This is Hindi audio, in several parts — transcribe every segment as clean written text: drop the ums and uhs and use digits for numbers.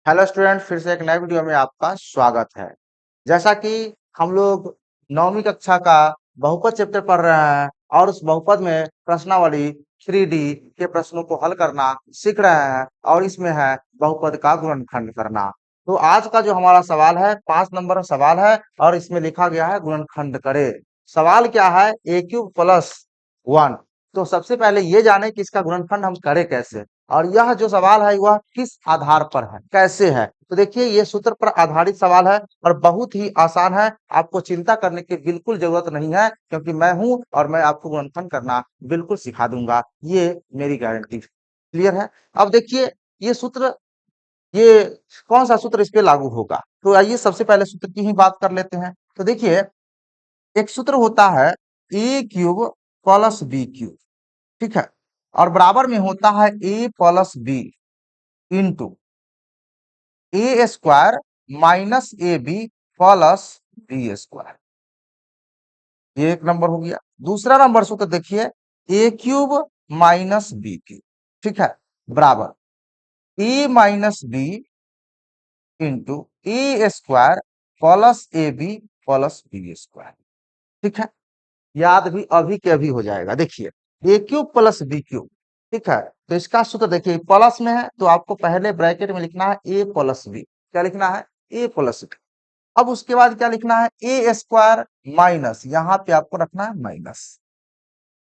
हेलो स्टूडेंट, फिर से एक नए वीडियो में आपका स्वागत है। जैसा कि हम लोग 9वीं कक्षा का बहुपद चैप्टर पढ़ रहे हैं और उस बहुपद में प्रश्नावली 3D के प्रश्नों को हल करना सीख रहे हैं और इसमें है बहुपद का गुणनखंड करना। तो आज का जो हमारा सवाल है 5 नंबर सवाल है और इसमें लिखा गया है गुणनखंड करे। सवाल क्या है? A cube plus 1। तो सबसे पहले ये जाने कि इसका गुणनखंड हम करें कैसे और यह जो सवाल है वह किस आधार पर है, कैसे है। तो देखिए ये सूत्र पर आधारित सवाल है और बहुत ही आसान है। आपको चिंता करने की बिल्कुल जरूरत नहीं है क्योंकि मैं हूं और मैं आपको गुणनखंड करना बिल्कुल सिखा दूंगा, ये मेरी गारंटी। क्लियर है? अब देखिए ये सूत्र, ये कौन सा सूत्र इस पे लागू होगा। तो आइए सबसे पहले सूत्र की ही बात कर लेते हैं। तो देखिए एक सूत्र होता है a cube plus B cube, ठीक है, और बराबर में होता है a plus b into A square minus A B plus B square. ये एक नंबर हो गया। दूसरा नंबर सूत्र देखिए a cube minus b cube, ठीक है, बराबर a minus B into A square plus A B plus B square, ठीक है। याद भी अभी के अभी हो जाएगा। देखिए a cube plus B cube, ठीक है, तो इसका सूत्र देखिए प्लस में है तो आपको पहले ब्रैकेट में लिखना है ए प्लस बी। क्या लिखना है? A plus B. अब उसके बाद क्या लिखना है? ए स्क्वायर माइनस, यहाँ पे आपको रखना है minus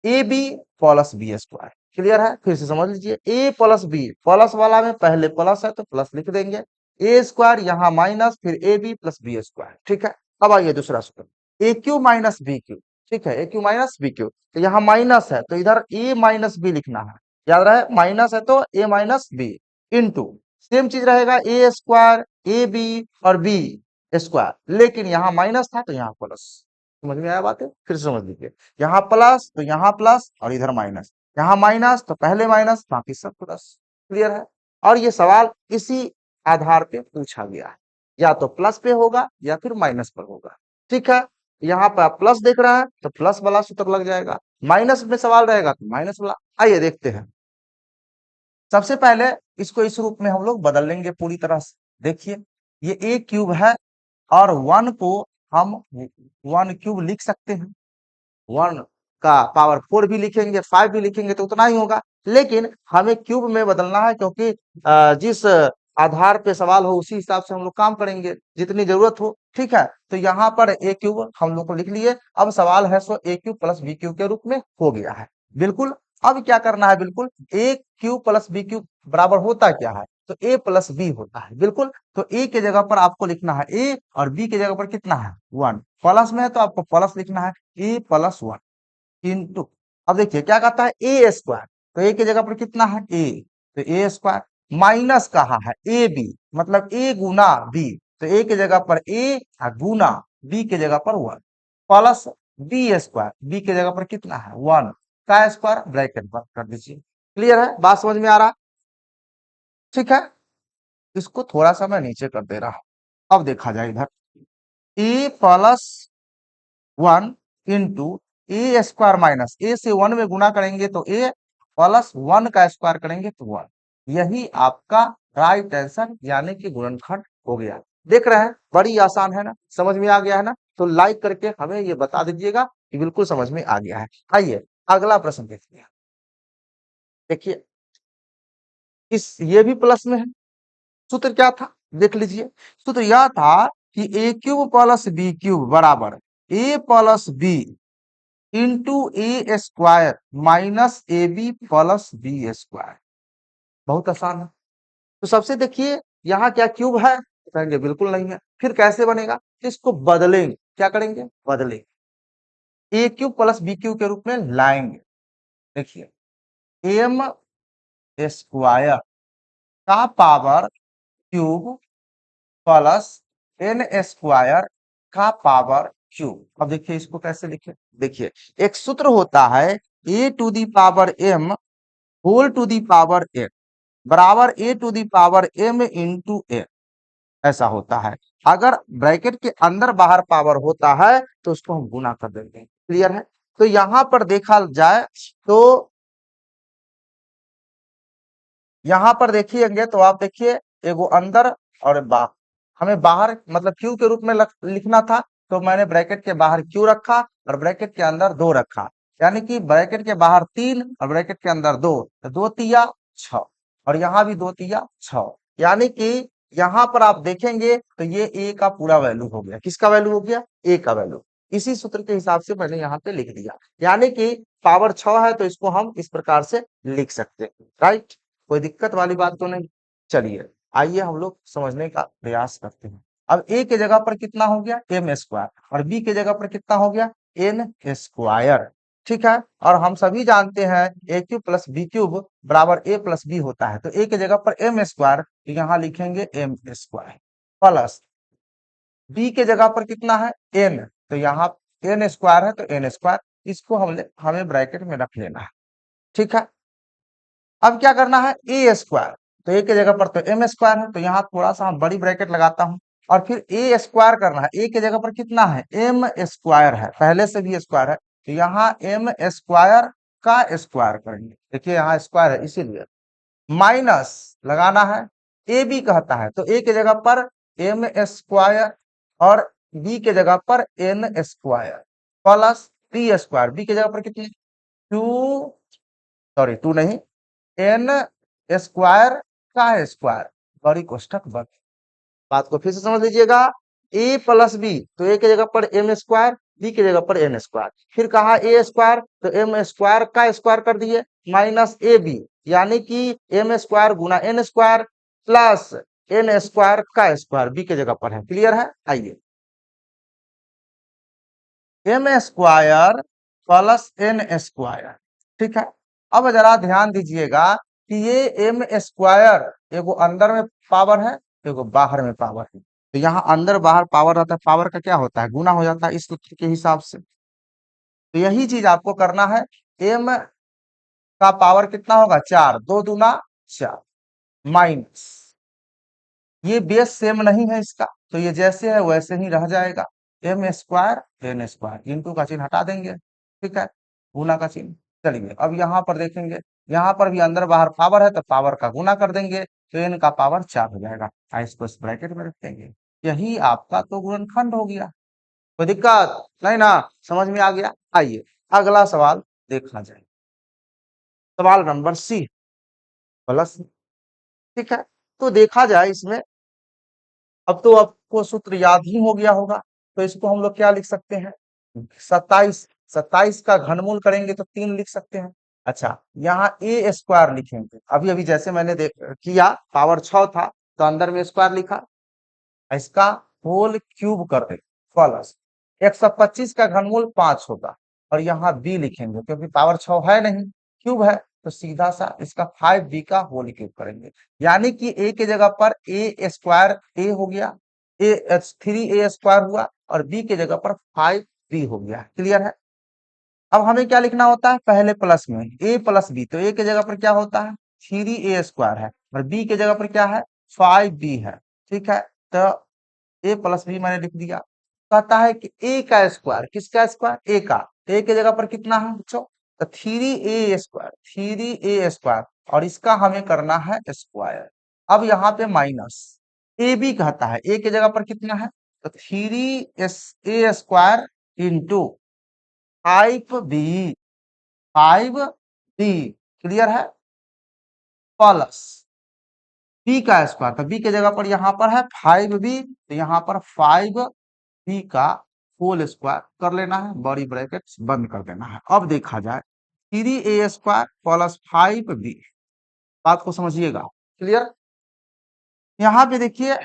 A B plus B square. Clear है? फिर से समझ लीजिए ए प्लस बी, प्लस वाला में पहले प्लस है तो प्लस लिख देंगे, ए स्क्वायर यहाँ माइनस, फिर A B plus B square, ठीक है। अब आइए दूसरा सूत्र A cube minus B cube, ठीक है, A cube minus B cube, तो यहाँ माइनस है तो इधर ए माइनस बी लिखना है। याद रहे माइनस है तो ए माइनस बी इंटू सेम चीज रहेगा ए स्क्वायर ए बी और बी स्क्वायर, लेकिन यहाँ माइनस था तो यहाँ प्लस। समझ में आया बात है? फिर से समझ लीजिए, यहाँ प्लस तो यहाँ प्लस और इधर माइनस, यहाँ माइनस तो पहले माइनस बाकी सब प्लस। क्लियर है? और ये सवाल इसी आधार पे पूछा गया है, या तो प्लस पे होगा या फिर माइनस पर होगा, ठीक है। यहाँ पर आप प्लस देख रहे हैं तो प्लस वाला सूत्र लग जाएगा, माइनस में सवाल रहेगा तो माइनस वाला। आइए देखते हैं। सबसे पहले इसको इस रूप में हम लोग बदल लेंगे पूरी तरह से। देखिए ये ए क्यूब है और वन को हम वन क्यूब लिख सकते हैं। वन का पावर 4 भी लिखेंगे, 5 भी लिखेंगे तो उतना ही होगा, लेकिन हमें क्यूब में बदलना है क्योंकि जिस आधार पे सवाल हो उसी हिसाब से हम लोग काम करेंगे जितनी जरूरत हो, ठीक है। तो यहाँ पर ए क्यूब हम लोग को लिख लिए। अब सवाल है सो ए क्यूब प्लस बी क्यूब के रूप में हो गया है, बिल्कुल। अब क्या करना है? बिल्कुल ए क्यूब प्लस बी क्यूब बराबर होता क्या है? तो ए प्लस बी होता है, बिल्कुल। तो ए के जगह पर आपको लिखना है ए और बी के जगह पर कितना है? 1। प्लस में है तो आपको प्लस लिखना है ए प्लस 1 इंटू, अब देखिए क्या कहता है ए स्क्वायर, तो ए की जगह पर कितना है? ए, तो ए स्क्वायर माइनस कहा है ए बी, मतलब ए गुना बी, तो ए की जगह पर ए गुना बी की जगह पर 1 प्लस बी स्क्वायर, बी की जगह पर कितना है? 1 का स्क्वायर, ब्रैकेट बंद कर दीजिए। क्लियर है? बात समझ में आ रहा? ठीक है। इसको थोड़ा सा मैं नीचे कर दे रहा हूं। अब देखा जाए इधर ए प्लस 1 इंटू ए स्क्वायर माइनस, ए से 1 में गुना करेंगे तो ए प्लस 1 का स्क्वायर करेंगे तो 1। यही आपका राइट आंसर यानी कि गुणनखंड हो गया। देख रहे हैं बड़ी आसान है ना, समझ में आ गया है ना। तो लाइक करके हमें ये बता दीजिएगा कि बिल्कुल समझ में आ गया है। आइए अगला प्रश्न देखते हैं। देखिए इस ये भी प्लस में है। सूत्र क्या था? देख लीजिए, सूत्र यह था कि a cube plus B cube बराबर ए plus b into A square minus A B plus B square. बहुत आसान है। तो सबसे देखिए यहाँ क्या क्यूब है? तो कहेंगे बिल्कुल नहीं है। फिर कैसे बनेगा? इसको बदलेंगे। क्या करेंगे? बदलेंगे, A cube plus B cube के रूप में लाएंगे। देखिए एम स्क्वायर का power cube plus N square का पावर क्यूब। अब देखिए इसको कैसे लिखे। देखिए एक सूत्र होता है a to the power m whole to the power n बराबर a to the power m into n, ऐसा होता है। अगर ब्रैकेट के अंदर बाहर पावर होता है तो उसको हम गुना कर देंगे। क्लियर है? तो यहां पर देखा जाए तो यहां पर देखिएंगे तो आप देखिए एगो अंदर और बाहर। हमें बाहर मतलब क्यू के रूप में लिखना था, तो मैंने ब्रैकेट के बाहर क्यू रखा और ब्रैकेट के अंदर 2 रखा, यानी कि ब्रैकेट के बाहर 3 और ब्रैकेट के अंदर 2, तो 2 तिया 6 और यहाँ भी 2 तिया 6, यानी कि यहाँ पर आप देखेंगे तो ये ए का पूरा वैल्यू हो गया। किसका वैल्यू हो गया? ए का वैल्यू। इसी सूत्र के हिसाब से मैंने यहाँ पे लिख दिया, यानी कि पावर 6 है तो इसको हम इस प्रकार से लिख सकते हैं। राइट, कोई दिक्कत वाली बात तो नहीं। चलिए आइए हम लोग समझने का प्रयास करते हैं। अब ए के जगह पर कितना हो गया? एम स्क्वायर, और बी के जगह पर कितना हो गया? N square. ठीक है, और हम सभी जानते हैं A cube plus B cube बराबर ए प्लस बी होता है, तो ए के जगह पर एम स्क्वायर, तो यहाँ लिखेंगे एम स्क्वायर प्लस बी के जगह पर कितना है? एन, तो यहाँ एन स्क्वायर है तो एन स्क्वायर, इसको हमें ब्रैकेट में रख लेना है। ठीक है, अब क्या करना है? ए स्क्वायर, तो ए के जगह पर तो एम स्क्वायर है, तो यहाँ थोड़ा सा हम बड़ी ब्रैकेट लगाता हूँ, और फिर ए स्क्वायर करना है। ए के जगह पर कितना है? एम स्क्वायर है, पहले से भी स्क्वायर है, तो यहाँ एम स्क्वायर का स्क्वायर करेंगे। देखिए यहाँ स्क्वायर है इसीलिए, माइनस लगाना है। ए बी कहता है तो ए के जगह पर एम स्क्वायर और बी के जगह पर N square plus B square, B के जगह पर कितनी? 2, सॉरी 2 नहीं, एन स्क्वायर का स्क्वायर, बड़ी कोष्ठक बंद। बात को फिर से समझ लीजिएगा, ए प्लस बी, तो ए के जगह पर एम स्क्वायर, बी की जगह पर एन स्क्वायर, फिर कहा ए स्क्वायर तो एम स्क्वायर का स्क्वायर कर दिए, माइनस ए बी, यानी कि एम स्क्वायर गुना n square plus N square का स्क्वायर बी के जगह पर है। क्लियर है? आइए, m square plus N square. ठीक है, अब जरा ध्यान दीजिएगा कि ये एम स्क्वायर एगो अंदर में पावर है, एगो बाहर में पावर है, तो यहाँ अंदर बाहर पावर रहता है, पावर का क्या होता है? गुना हो जाता है, इस सूत्र के हिसाब से। तो यही चीज आपको करना है। एम का पावर कितना होगा? 4, 2 दूना 4, माइनस ये बेस सेम नहीं है इसका, तो ये जैसे है वैसे ही रह जाएगा, M square N square, into का चिन्ह हटा देंगे। ठीक है, गुना का चिन्ह। चलिए अब यहाँ पर देखेंगे, यहाँ पर भी अंदर बाहर पावर है तो पावर का गुना कर देंगे, तो एन का पावर 4 हो जाएगा, इसको इस ब्रैकेट में रख देंगे। यही आपका तो गुणनखंड हो गया। कोई दिक्कत नहीं ना? समझ में आ गया? आइए अगला सवाल देखा जाए, सवाल नंबर सी प्लस। ठीक है, तो देखा जाए इसमें, अब तो आपको सूत्र याद ही हो गया होगा, तो इसको हम लोग क्या लिख सकते हैं? 27, 27 का घनमूल करेंगे तो 3 लिख सकते हैं। अच्छा, यहाँ ए स्क्वायर लिखेंगे, अभी अभी जैसे मैंने किया, पावर 6 था तो अंदर में स्क्वायर लिखा, इसका होल क्यूब कर दे प्लस 125 का घनमूल 5 होगा, और यहाँ बी लिखेंगे क्योंकि पावर 6 है नहीं, क्यूब है, तो सीधा सा इसका 5b का होल क्यूब करेंगे, यानी कि ए के जगह पर ए स्क्वायर ए हो गया, ए 3a स्क्वायर हुआ, और बी के जगह पर 5b हो गया। क्लियर है? अब हमें क्या लिखना होता है? पहले प्लस में a प्लस बी, तो ए के जगह पर क्या होता है? 3a स्क्वायर है, और बी के जगह पर क्या है? 5b है। ठीक है, तो ए प्लस बी मैंने लिख दिया। कहता है कि ए का स्क्वायर, किसका स्क्वायर? ए का, तो ए के जगह पर कितना है बच्चों? तो 3a स्क्वायर, 3a स्क्वायर, और इसका हमें करना है स्क्वायर। अब यहाँ पे माइनस ए बी कहता है, ए के जगह पर कितना है? तो 3a square into 5b, 5b। Clear है? प्लस बी का स्क्वायर, तो बी के जगह पर यहाँ पर है 5b, तो यहाँ पर 5b का होल स्क्वायर कर लेना है, बड़ी ब्रैकेट बंद कर देना है। अब देखा जाए 3a स्क्वायर प्लस 5b, बात को समझिएगा। क्लियर? यहाँ पे देखिए,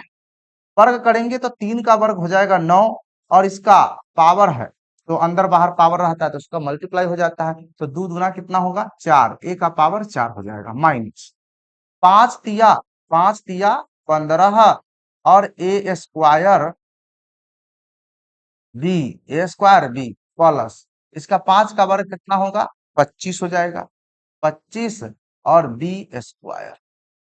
वर्ग करेंगे तो 3 का वर्ग हो जाएगा 9, और इसका पावर है तो अंदर बाहर पावर रहता है तो उसका मल्टीप्लाई हो जाता है, तो 2 दूना कितना होगा? 4, ए का पावर 4 हो जाएगा, माइनस 5 तिया 5 तिया 15, और ए स्क्वायर बी, ए स्क्वायर बी प्लस इसका 5 का वर्ग कितना होगा? 25 हो जाएगा, 25 और बी स्क्वायर,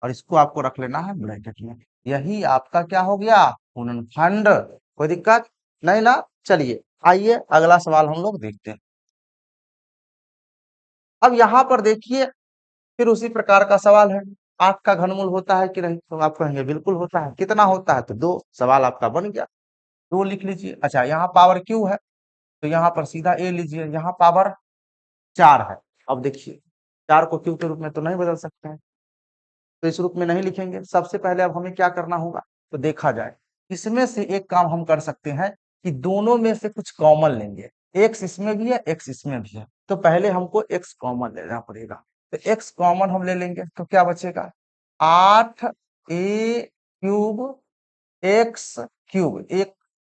और इसको आपको रख लेना है ब्रैकेट में। यही आपका क्या हो गया? गुणनखंड। कोई दिक्कत नहीं ना? चलिए आइए अगला सवाल हम लोग देखते हैं। अब यहाँ पर देखिए, फिर उसी प्रकार का सवाल है, 8 का घनमूल होता है कि नहीं? तो आप कहेंगे बिल्कुल होता है। कितना होता है? तो 2। सवाल आपका बन गया। 2 लिख लीजिए। अच्छा, यहाँ पावर क्यू है तो यहाँ पर सीधा ए लीजिए। यहाँ पावर 4 है। अब देखिए 4 को क्यू के रूप में तो नहीं बदल सकते हैं, तो इस रूप में नहीं लिखेंगे। सबसे पहले अब हमें क्या करना होगा, तो देखा जाए। इसमें से एक काम हम कर सकते हैं कि दोनों में से कुछ कॉमन लेंगे। एक्स इसमें भी है, एक्स इसमें भी है, तो पहले हमको एक्स कॉमन लेना पड़ेगा। तो एक्स कॉमन हम ले लेंगे तो क्या बचेगा, 8 ए क्यूब एक्स क्यूब। एक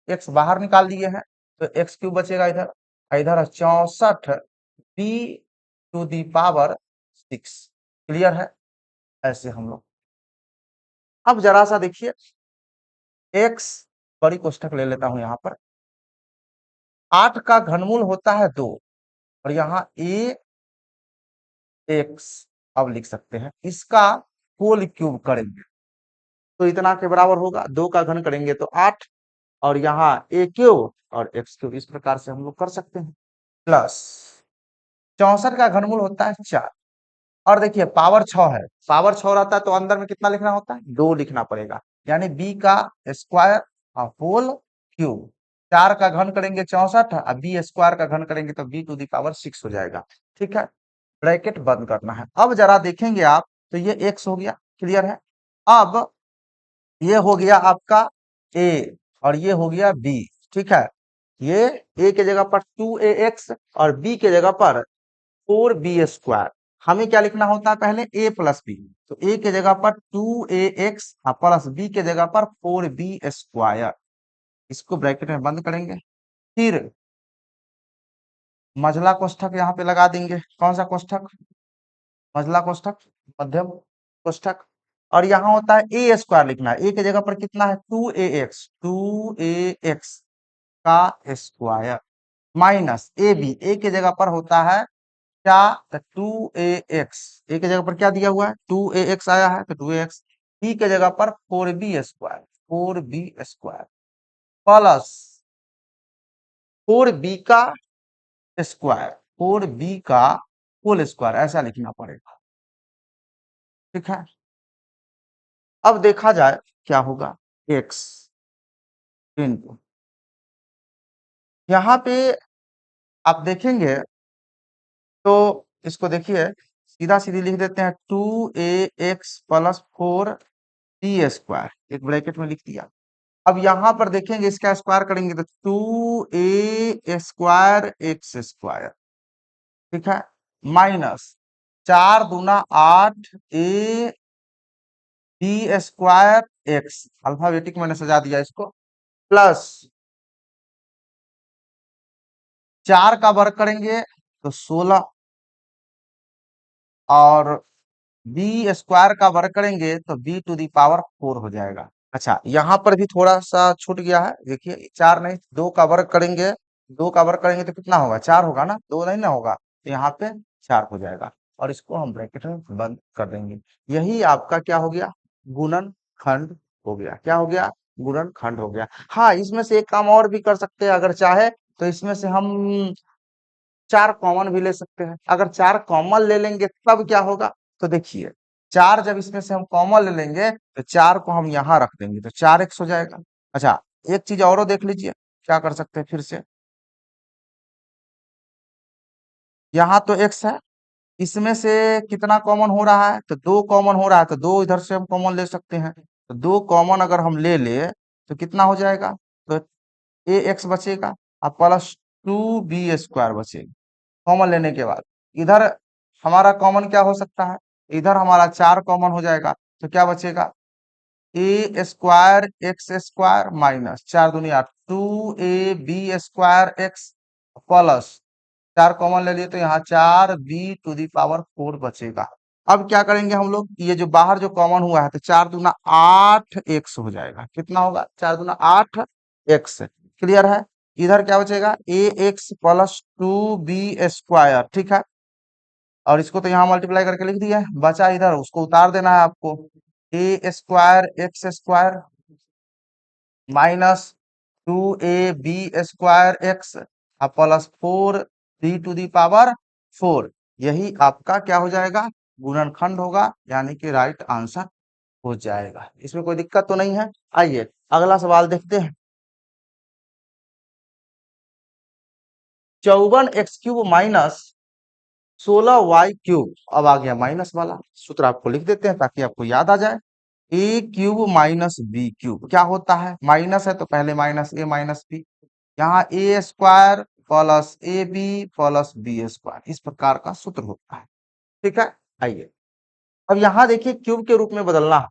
एक्स बाहर निकाल दिए हैं तो एक्स क्यूब बचेगा इधर। इधर 64 B to the power 6। Clear है? ऐसे हम लोग अब जरा सा देखिए, एक्स बड़ी कोष्ठक ले लेता हूं यहाँ पर। 8 का घनमूल होता है 2 और यहाँ ए एक्स अब लिख सकते हैं। इसका होल क्यूब करेंगे तो इतना के बराबर होगा। 2 का घन करेंगे तो 8 और यहाँ ए क्यूब और एक्स क्यूब। इस प्रकार से हम लोग कर सकते हैं। प्लस 64 का घनमूल होता है 4 और देखिए पावर 6 है। पावर 6 रहता है तो अंदर में कितना लिखना होता है, 2 लिखना पड़ेगा। यानी बी का स्क्वायर और होल क्यूब। 4 का घन करेंगे 64 और बी स्क्वायर का घन करेंगे तो बी टू दी पावर 6 हो जाएगा। ठीक है, ब्रैकेट बंद करना है। अब जरा देखेंगे आप, तो ये एक्स हो गया। क्लियर है? अब ये हो गया आपका ए और ये हो गया बी। ठीक है, ये ए के जगह पर 2ax और बी के जगह पर 4b²। हमें क्या लिखना होता है, पहले a प्लस बी। तो a के जगह पर 2ax प्लस b के जगह पर 4b²। इसको ब्रैकेट में बंद करेंगे। फिर मझला कोष्ठक यहाँ पे लगा देंगे। कौन सा कोष्ठक, मझला कोष्ठक, मध्यम कोष्ठक। और यहाँ होता है ए स्क्वायर लिखना है। ए की जगह पर कितना है, 2ax का स्क्वायर माइनस ए बी। ए की जगह पर होता है क्या, 2ax। ए की जगह पर क्या दिया हुआ है, 2ax आया है तो 2ax। बी की जगह पर 4b² 4b² प्लस 4b का स्क्वायर 4b का होल स्क्वायर, ऐसा लिखना पड़ेगा। ठीक है, अब देखा जाए क्या होगा, x इंटू, यहाँ पे आप देखेंगे तो इसको देखिए, सीधा सीधी लिख देते हैं 2ax प्लस 4b²। एक ब्रैकेट में लिख दिया। अब यहाँ पर देखेंगे इसका स्क्वायर करेंगे तो 2a² x²। ठीक है, माइनस 4 दूना 8 ए बी² एक्स। अल्फाबेटिक मैंने सजा दिया इसको। प्लस 4 का वर्ग करेंगे तो 16 और b² का वर्ग करेंगे तो b टू दी पावर 4 हो जाएगा। अच्छा, यहाँ पर भी थोड़ा सा छूट गया है। देखिए 4 नहीं, 2 का वर्ग करेंगे। 2 का वर्ग करेंगे तो कितना होगा, 4 होगा ना, 2 नहीं ना होगा, तो यहाँ पे 4 हो जाएगा और इसको हम ब्रैकेट में बंद कर देंगे। यही आपका क्या हो गया, गुणन खंड हो गया। क्या हो गया, गुणन खंड हो गया। हाँ, इसमें से एक काम और भी कर सकते हैं अगर चाहे तो। इसमें से हम 4 कॉमन भी ले सकते हैं। अगर 4 कॉमन ले लेंगे तब क्या होगा, तो देखिए 4 जब इसमें से हम कॉमन ले लेंगे तो 4 को हम यहाँ रख देंगे तो 4x हो जाएगा। अच्छा, एक चीज और देख लीजिए, क्या कर सकते हैं फिर से। यहाँ तो x है, इसमें से कितना कॉमन हो रहा है, तो 2 कॉमन हो रहा है, तो 2 इधर से हम कॉमन ले सकते हैं। तो 2 कॉमन अगर हम ले ले तो कितना हो जाएगा, तो ax बचेगा और प्लस 2b² बचेगा कॉमन लेने के बाद। इधर हमारा कॉमन क्या हो सकता है, इधर हमारा 4 कॉमन हो जाएगा तो क्या बचेगा, a² x² माइनस 4 दूनी 8 2ab² x प्लस 4 कॉमन ले लिए तो यहाँ 4b टू दी पावर 4 बचेगा। अब क्या करेंगे हम लोग, ये जो बाहर जो कॉमन हुआ है तो 4 दूना 8x हो जाएगा। कितना होगा, 4 दूना 8x। क्लियर है? इधर क्या बचेगा, ax प्लस 2b²। ठीक है, और इसको तो यहाँ मल्टीप्लाई करके लिख दिया है। बचा इधर, उसको उतार देना है आपको। a² x² minus 2ab² x plus 4b to the power 4। यही आपका क्या हो जाएगा, गुणनखंड होगा, यानी कि राइट आंसर हो जाएगा। इसमें कोई दिक्कत तो नहीं है। आइए अगला सवाल देखते हैं। 54x³ माइनस 16y³ अब आ गया माइनस वाला सूत्र, आपको लिख देते हैं ताकि आपको याद आ जाए। a³ माइनस b³ क्या होता है, माइनस है तो पहले माइनस a माइनस b, यहाँ a square plus A B plus B square, इस प्रकार का सूत्र होता है। ठीक है, आइए अब यहाँ देखिए क्यूब के रूप में बदलना है।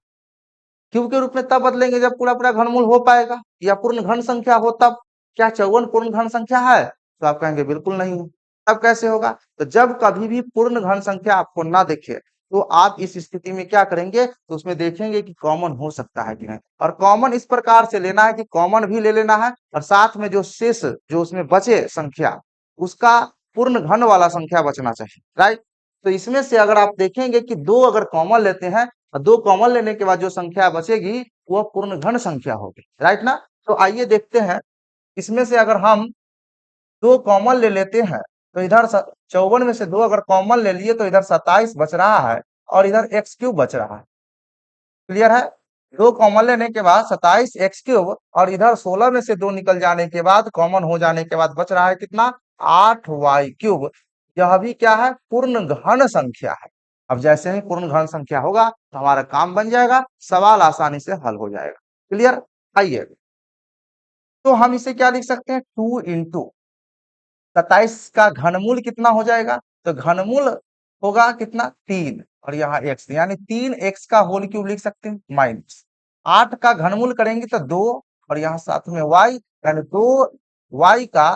क्यूब के रूप में तब बदलेंगे जब पूरा पूरा घनमूल हो पाएगा या पूर्ण घन संख्या हो तब। क्या 54 पूर्ण घन संख्या है, तो आप कहेंगे बिल्कुल नहीं है। तब कैसे होगा, तो जब कभी भी पूर्ण घन संख्या आपको ना दिखे तो आप इस स्थिति में क्या करेंगे, तो उसमें देखेंगे कि कॉमन हो सकता है कि नहीं, और कॉमन इस प्रकार से लेना है कि कॉमन भी ले लेना है और साथ में जो शेष जो उसमें बचे संख्या उसका पूर्ण घन वाला संख्या बचना चाहिए, राइट। तो इसमें से अगर आप देखेंगे कि दो अगर कॉमन लेते हैं और दो कॉमन लेने के बाद जो संख्या बचेगी वह पूर्ण घन संख्या होगी, राइट ना। तो आइए देखते हैं, इसमें से अगर हम दो कॉमन ले लेते हैं तो इधर 54 में से दो अगर कॉमन ले लिए तो इधर 27 बच रहा है और इधर x³ बच रहा है। क्लियर है, दो कॉमन लेने के बाद 27x³ और इधर 16 में से दो निकल जाने के बाद कॉमन हो जाने के बाद बच रहा है कितना, 8y³। यह भी क्या है, पूर्ण घन संख्या है। अब जैसे ही पूर्ण घन संख्या होगा तो हमारा काम बन जाएगा, सवाल आसानी से हल हो जाएगा। क्लियर, आइए तो हम इसे क्या लिख सकते हैं, 2 इंटू 27 का घनमूल कितना हो जाएगा, तो घनमूल होगा कितना, 3 और यहाँ x, यानी 3x का होल क्यूब लिख सकते हैं माइनस 8 का घनमूल करेंगे तो 2 और यहाँ साथ में y, यानी 2y का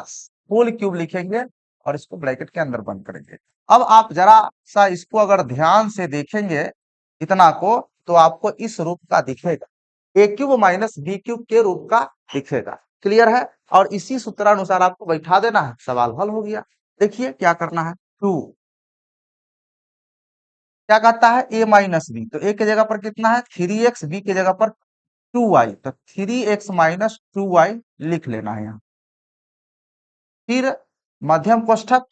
होल क्यूब लिखेंगे और इसको ब्रैकेट के अंदर बंद करेंगे। अब आप जरा सा इसको अगर ध्यान से देखेंगे इतना को, तो आपको इस रूप का दिखेगा, a³ माइनस b³ के रूप का दिखेगा। क्लियर है, और इसी सूत्रानुसार आपको बैठा देना है, सवाल हल हो गया। देखिए क्या करना है, 2 क्या कहता है, a माइनस बी, तो a की जगह पर कितना है 3x, b की जगह पर 2y, तो 3x माइनस 2y लिख लेना है यहाँ। फिर मध्यम कोष्ठक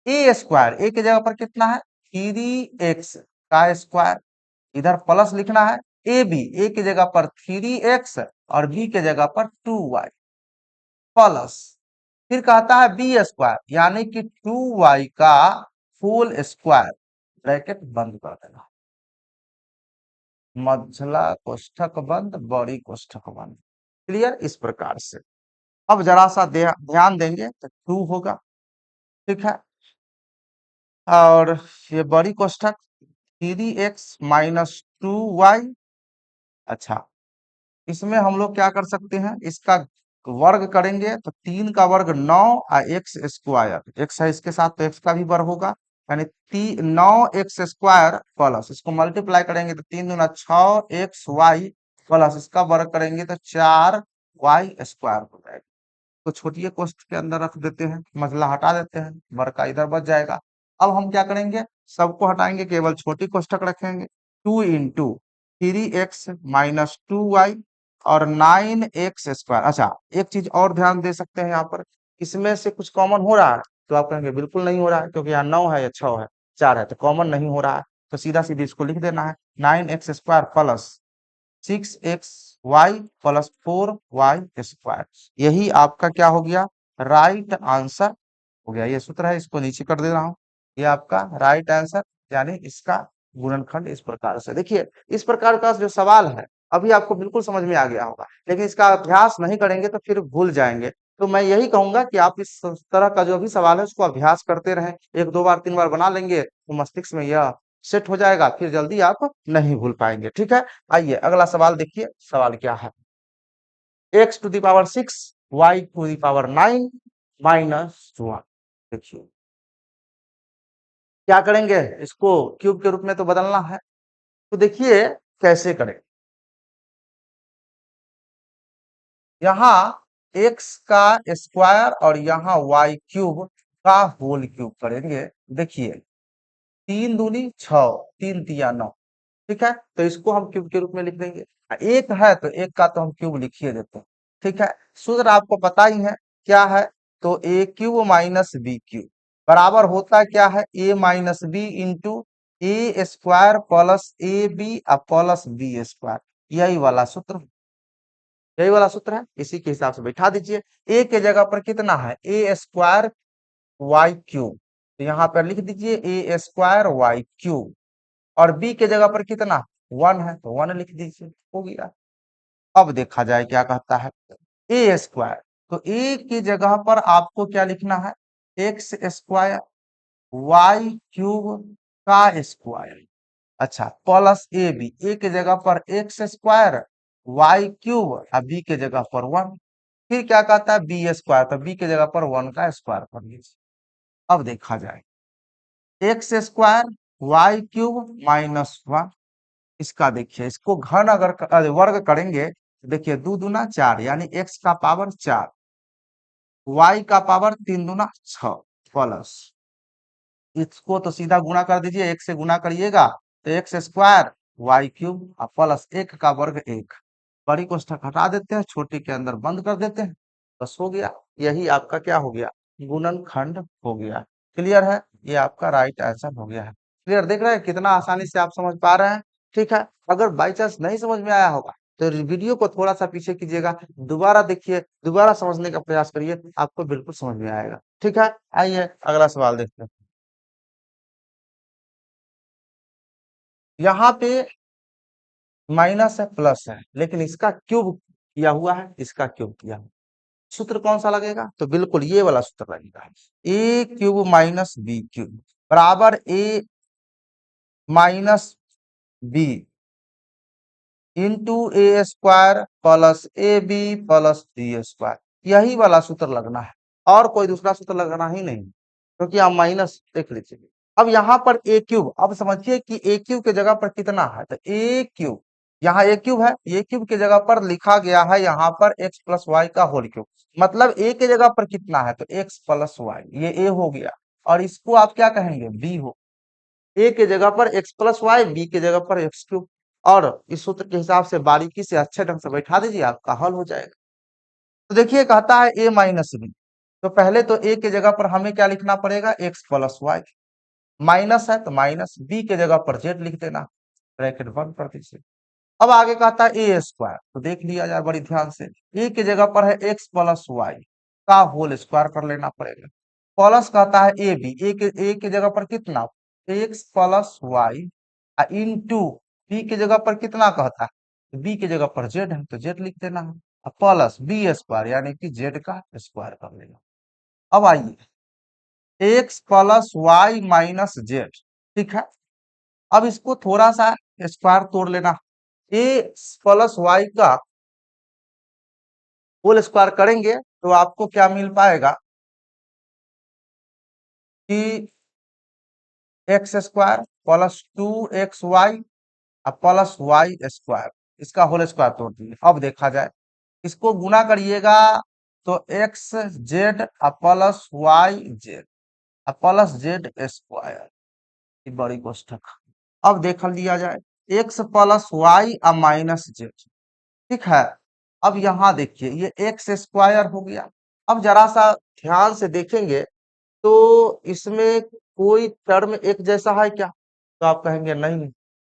a स्क्वायर, a की जगह पर कितना है 3x का स्क्वायर, इधर प्लस लिखना है ए बी, ए की जगह पर 3x और बी की जगह पर 2y प्लस, फिर कहता है बी स्क्वायर यानी कि 2y का होल स्क्वायर, ब्रैकेट बंद कर देना, मझला कोष्ठक बंद, बड़ी कोष्ठक बंद। क्लियर, इस प्रकार से। अब जरा सा ध्यान देंगे तो 2 होगा, ठीक है, और ये बड़ी कोष्ठक 3x माइनस 2y। अच्छा, इसमें हम लोग क्या कर सकते हैं, इसका वर्ग करेंगे तो 3 का वर्ग 9 और एक्स स्क्वायर, एक्स है इसके साथ तो एक्स का भी वर्ग होगा, यानी 9x स्क्वायर प्लस इसको मल्टीप्लाई करेंगे तो 3 दूना 6xy प्लस इसका वर्ग करेंगे तो 4y स्क्वायर हो जाएगा। तो छोटी कोष्ठ के अंदर रख देते हैं, मसला हटा देते हैं, वर्ग का इधर बच जाएगा। अब हम क्या करेंगे, सबको हटाएंगे, केवल छोटी कोष्ठक रखेंगे, 2 इंटू 3x माइनस 2y और 9x स्क्वायर। अच्छा, एक चीज और ध्यान दे सकते हैं, यहाँ पर इसमें से कुछ कॉमन हो रहा है, तो आप कहेंगे बिल्कुल नहीं हो रहा है, क्योंकि यहाँ 9 है या 6 है, 4 है, तो कॉमन नहीं हो रहा है। तो सीधा सीधी इसको लिख देना है, 9x square plus 6xy plus 4y square, यही आपका क्या हो गया, राइट आंसर हो गया। ये सूत्र है, इसको नीचे कर दे रहा हूँ, ये आपका राइट आंसर, यानी इसका गुणनखंड इस प्रकार से। देखिए इस प्रकार का जो सवाल है अभी आपको बिल्कुल समझ में आ गया होगा, लेकिन इसका अभ्यास नहीं करेंगे तो फिर भूल जाएंगे। तो मैं यही कहूंगा कि आप इस तरह का जो भी सवाल है उसको अभ्यास करते रहें, 1 2 बार 3 बार बना लेंगे तो मस्तिष्क में यह सेट हो जाएगा, फिर जल्दी आप नहीं भूल पाएंगे। ठीक है, आइए अगला सवाल देखिए, सवाल क्या है, x⁶ y⁹ माइनस 1। देखिए क्या करेंगे, इसको क्यूब के रूप में तो बदलना है, तो देखिए कैसे करें। यहाँ x का स्क्वायर और यहाँ y³ का होल क्यूब करेंगे। देखिए 3 दूनी 6, 3 तिया 9, ठीक है, तो इसको हम क्यूब के रूप में लिख देंगे। एक है तो एक का तो हम क्यूब लिखिए देते हैं, ठीक है। सूत्र आपको पता ही है क्या है, तो a³ माइनस b³ बराबर होता क्या है, a minus B into A square plus A B plus B square, यही वाला सूत्र, यही वाला सूत्र है, इसी के हिसाब से बैठा दीजिए। ए के जगह पर कितना है, ए स्क्वायर वाई क्यूब, तो यहाँ पर लिख दीजिए ए स्क्वायर वाई क्यूब, और बी के जगह पर कितना 1 है, तो 1 लिख दीजिए, हो गया। अब देखा जाए क्या कहता है, ए स्क्वायर, तो ए की जगह पर आपको क्या लिखना है, एक्स स्क्वायर वाई क्यूब का स्क्वायर, अच्छा प्लस ए बी, ए की जगह पर एक्स स्क्वायर वाई क्यूब और बी के जगह पर 1, फिर क्या कहता है बी स्क्वायर, तो बी के जगह पर 1 का स्क्वायर कर लीजिए। अब देखा जाए X square Y cube minus 1, इसका देखिए, इसको घन अगर वर्ग करेंगे तो देखिए 2 दूना 4, यानी एक्स का पावर 4, वाई का पावर 3 दूना 6, प्लस इसको तो सीधा गुणा कर दीजिए, एक से गुणा करिएगा तो एक्स स्क्वायर वाई क्यूब और प्लस 1 का वर्ग 1, बड़ी कोष्ठक हटा देते हैं, छोटी के अंदर बंद कर देते हैं, बस हो गया। यही आपका क्या हो गया, गुणनखंड हो गया। क्लियर है, ये आपका राइट आंसर हो गया है। क्लियर, देख रहे हैं कितना आसानी से आप समझ पा रहे हैं। ठीक है, अगर बाई चांस नहीं समझ में आया होगा तो वीडियो को थोड़ा सा पीछे कीजिएगा, दोबारा देखिए, दोबारा समझने का प्रयास करिए, आपको बिल्कुल समझ में आएगा। ठीक है, आइए अगला सवाल देखते हैं। यहाँ पे माइनस है प्लस है, लेकिन इसका क्यूब किया हुआ है, इसका क्यूब किया हुआ है। सूत्र कौन सा लगेगा, तो बिल्कुल ये वाला सूत्र लगेगा, a cube minus b cube बराबर a minus B into A square plus A B plus c square, यही वाला सूत्र लगना है, और कोई दूसरा सूत्र लगना ही नहीं, क्योंकि आप माइनस देख लीजिए। अब यहाँ पर ए क्यूब, अब समझिए कि ए क्यूब के जगह पर कितना है, तो ए क्यूब, यहाँ ए क्यूब है, ए क्यूब के जगह पर लिखा गया है यहाँ पर एक्स प्लस वाई का होल क्यूब, मतलब ए के जगह पर कितना है, तो एक्स प्लस वाई, ये ए हो गया, और इसको आप क्या कहेंगे, बी हो, ए के जगह पर एक्स प्लस वाई, बी के जगह पर एक्स क्यूब, और इस सूत्र के हिसाब से बारीकी से अच्छे ढंग से बैठा दीजिए, आपका हल हो जाएगा। तो देखिए कहता है ए माइनस बी, तो पहले तो ए के जगह पर हमें क्या लिखना पड़ेगा, एक्स प्लस वाई, माइनस है तो माइनस, बी के जगह पर जेड लिख देना, ब्रैकेट बंद कर दीजिए। अब आगे कहता है ए स्क्वायर, तो देख लिया जाए बड़ी ध्यान से, ए की जगह पर है एक्स प्लस वाई का होल स्क्वायर कर लेना पड़ेगा, प्लस कहता है ए बी, ए की जगह पर कितना, X plus Y into B की जगह पर कितना कहता है, बी की जगह पर जेड है तो जेड लिख देना है, प्लस बी स्क्वायर यानी कि जेड का स्क्वायर कर लेना। अब आइए X plus Y minus Z, ठीक है, अब इसको थोड़ा सा स्क्वायर तोड़ लेना, ए प्लस वाई का होल स्क्वायर करेंगे तो आपको क्या मिल पाएगा कि X square plus 2xy plus Y square, इसका होल स्क्वायर तोड़ दिए। अब देखा जाए, इसको गुना करिएगा तो X Z plus Y Z plus Z square, बड़ी कोष्ठक। अब देख लिया जाए X plus Y minus Z, ठीक है, अब यहाँ देखिए ये एक्स स्क्वायर हो गया। अब जरा सा ध्यान से देखेंगे तो इसमें कोई टर्म एक जैसा है क्या, तो आप कहेंगे नहीं,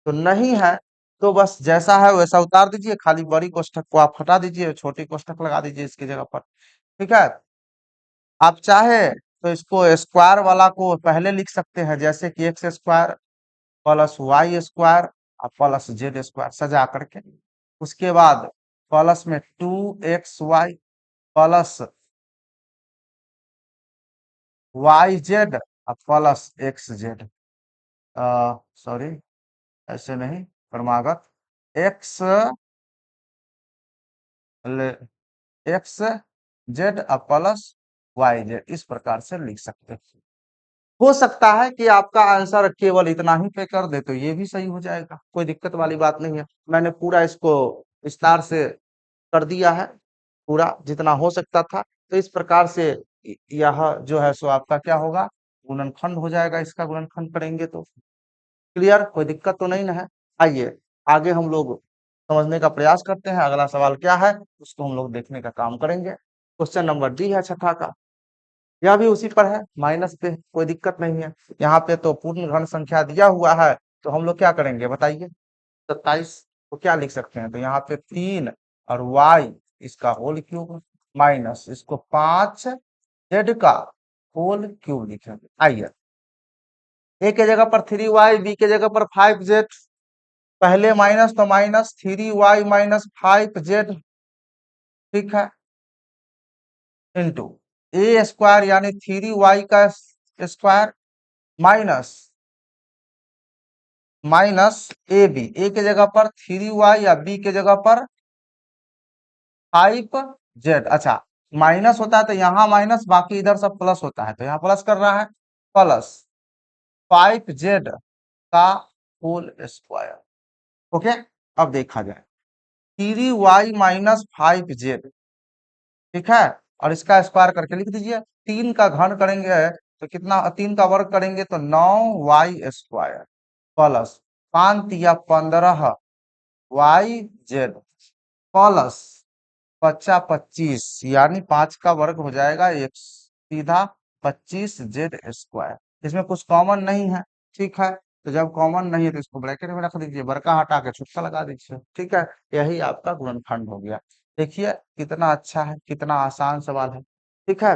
तो नहीं है तो बस जैसा है वैसा उतार दीजिए, खाली बड़ी कोष्ठक को आप हटा दीजिए, छोटी कोष्ठक लगा दीजिए इसकी जगह पर। ठीक है, आप चाहे तो इसको स्क्वायर वाला को पहले लिख सकते हैं, जैसे कि X square plus Y square plus Z square सजा करके, उसके बाद प्लस में 2xy plus Y Z plus X Z, sorry ऐसे नहीं, क्रमागत X X Z plus Y Z, इस प्रकार से लिख सकते हैं। हो सकता है कि आपका आंसर केवल इतना ही पे कर दे तो ये भी सही हो जाएगा, कोई दिक्कत वाली बात नहीं है। मैंने पूरा इसको विस्तार से कर दिया है, पूरा जितना हो सकता था, तो इस प्रकार से यह जो है सो आपका क्या होगा, गुणनखंड हो जाएगा, इसका गुणनखंड करेंगे तो। क्लियर, कोई दिक्कत तो नहीं ना है। आइए आगे हम लोग समझने का प्रयास करते हैं, अगला सवाल क्या है उसको हम लोग देखने का काम करेंगे। क्वेश्चन नंबर डी है छठा का, यह भी उसी पर है, माइनस पे, कोई दिक्कत नहीं है। यहाँ पे तो पूर्ण घन संख्या दिया हुआ है, तो हम लोग क्या करेंगे बताइए? 27 को क्या लिख सकते हैं? तो यहाँ पे 3 और y इसका होल क्यूब माइनस इसको 5 z का होल क्यूब लिखेंगे। आइए, a के जगह पर 3y, b के जगह पर 5z, पहले माइनस तो माइनस 3y माइनस 5z, ठीक है, इंटू ए स्क्वायर यानी 3y का square minus minus A b, a के जगह पर 3y या बी के जगह पर 5z। अच्छा, माइनस होता है तो यहाँ माइनस, बाकी इधर सब प्लस होता है, तो यहाँ प्लस कर रहा है, प्लस 5z का होल स्क्वायर। ओके, अब देखा जाए 3y माइनस 5z, ठीक है, और इसका स्क्वायर करके लिख दीजिए। 3 का घन करेंगे तो कितना, 3 का वर्ग करेंगे तो 9y स्क्वायर प्लस 5 या 15 y z प्लस बच्चा 25, यानी 5 का वर्ग हो जाएगा एक सीधा 25z स्क्वायर। इसमें कुछ कॉमन नहीं है, ठीक है, तो जब कॉमन नहीं है तो इसको ब्रैकेट में रख दीजिए, बड़का हटा के छोटा लगा दीजिए, ठीक है, यही आपका गुणनखंड हो गया। देखिए कितना अच्छा है, कितना आसान सवाल है, ठीक है।